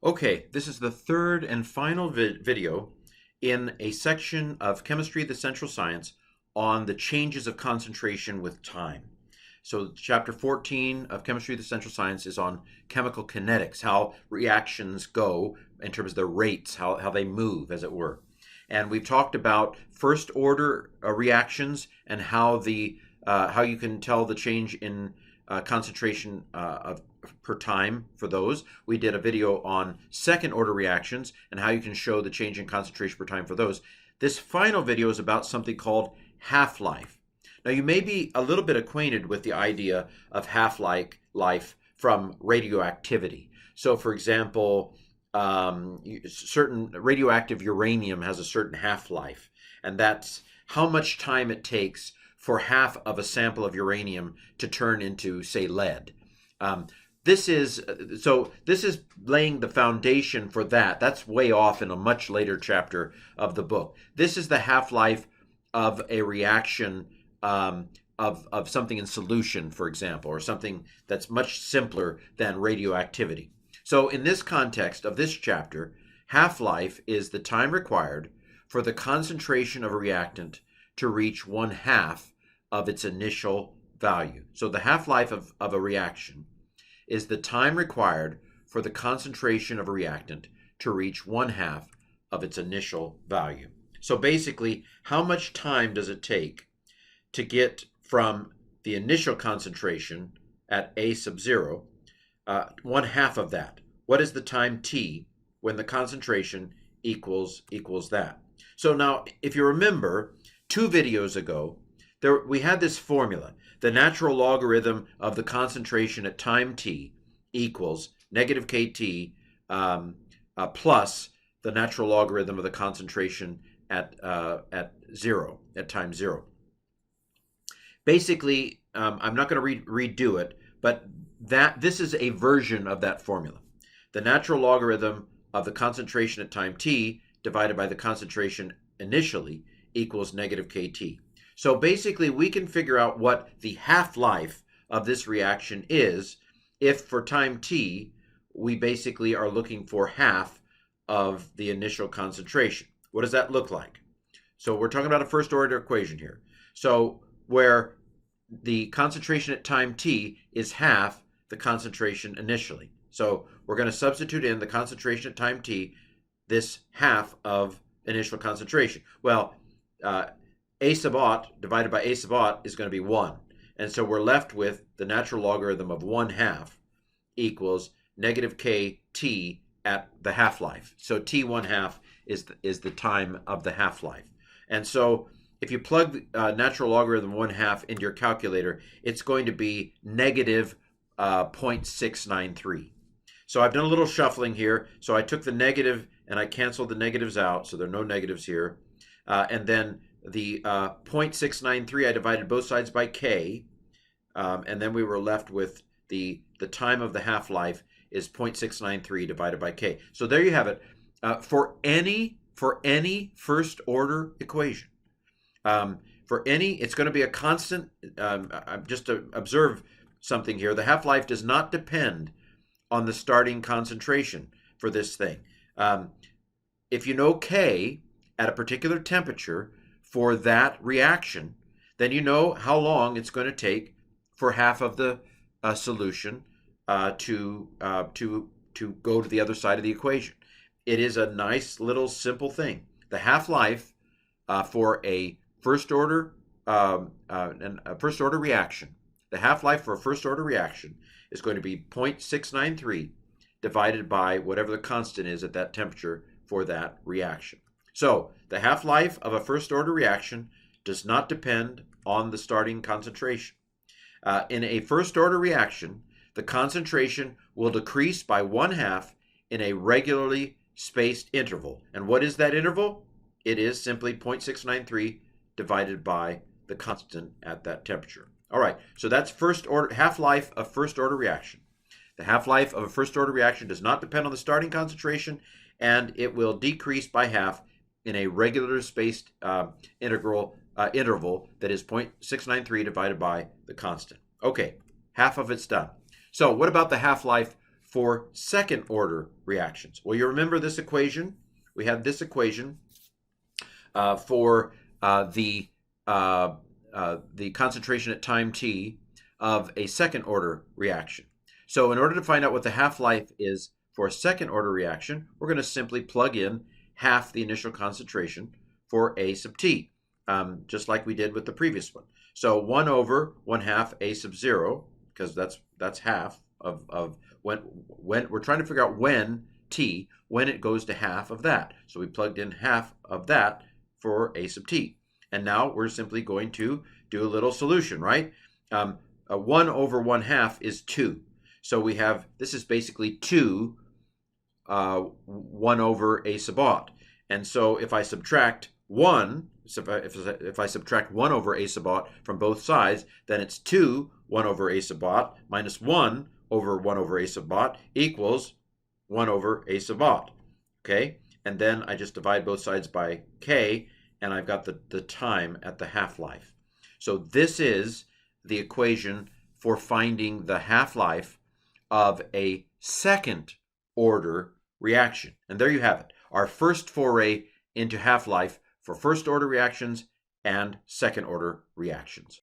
Okay, this is the third and final video in a section of Chemistry, the Central Science, on the changes of concentration with time. So chapter 14 of Chemistry, the Central Science is on chemical kinetics, how reactions go in terms of their rates, how they move, as it were. And we've talked about first order reactions and how you can tell the change in concentration per time for those. We did a video on second order reactions and how you can show the change in concentration per time for those. This final video is about something called half-life. Now, you may be a little bit acquainted with the idea of half-life from radioactivity. So, for example, certain radioactive uranium has a certain half-life, and that's how much time it takes for half of a sample of uranium to turn into, say, lead. This is laying the foundation for that. That's way off in a much later chapter of the book. This is the half-life of a reaction of something in solution, for example, or something that's much simpler than radioactivity. So in this context of this chapter, half-life is the time required for the concentration of a reactant to reach 1/2 of its initial value. So the half-life of a reaction is the time required for the concentration of a reactant to reach 1/2 of its initial value. So basically, how much time does it take to get from the initial concentration at A sub 0, 1/2 of that? What is the time t when the concentration equals that? So now, if you remember, 2 videos ago, we had this formula. The natural logarithm of the concentration at time t equals negative kT plus the natural logarithm of the concentration at time 0. Basically, I'm not going to redo it, but this is a version of that formula. The natural logarithm of the concentration at time t divided by the concentration initially equals negative kT. So basically, we can figure out what the half-life of this reaction is if for time t, we basically are looking for half of the initial concentration. What does that look like? So we're talking about a first order equation here. So where the concentration at time t is half the concentration initially. So we're going to substitute in the concentration at time t, this half of initial concentration. Well, A sub aught divided by A sub aught is going to be 1. And so we're left with the natural logarithm of 1/2 equals negative kT at the half-life. So t 1/2 is the time of the half-life. And so if you plug natural logarithm 1/2 into your calculator, it's going to be negative 0.693. So I've done a little shuffling here. So I took the negative and I canceled the negatives out, so there are no negatives here. And then the 0.693, I divided both sides by k, and then we were left with the time of the half-life is 0.693 divided by k. So there you have it. For any first order equation, it's going to be a constant. Just to observe something here, the half-life does not depend on the starting concentration for this thing. If you know k at a particular temperature for that reaction, then you know how long it's going to take for half of the solution to go to the other side of the equation. It is a nice little simple thing. The half-life for a first order reaction, the half-life for a first order reaction is going to be 0.693 divided by whatever the constant is at that temperature for that reaction. So the half-life of a first order reaction does not depend on the starting concentration. In a first order reaction, the concentration will decrease by 1/2 in a regularly spaced interval. And what is that interval? It is simply 0.693 divided by the constant at that temperature. All right, so that's first order half-life of first order reaction. The half-life of a first order reaction does not depend on the starting concentration, and it will decrease by half in a regular spaced interval that is 0.693 divided by the constant. Okay, half of it's done. So what about the half-life for second order reactions. Well, you remember this equation? We had this equation for the concentration at time t of a second order reaction. So in order to find out what the half-life is for a second order reaction, we're going to simply plug in half the initial concentration for A sub t, just like we did with the previous one. So 1 over 1/2 A sub 0, because that's half of when we're trying to figure out when it goes to half of that. So we plugged in half of that for A sub t. And now we're simply going to do a little solution, right? 1 over 1/2 is 2. So we have, this is basically 2 1 over A sub aught. And so if I subtract 1, so if I subtract 1 over A sub aught from both sides, then it's 2 1 over A sub aught minus 1 over 1 over A sub aught equals 1 over A sub aught. Okay? And then I just divide both sides by k, and I've got the time at the half-life. So this is the equation for finding the half-life of a second order reaction. And there you have it, our first foray into half-life for first order reactions and second order reactions.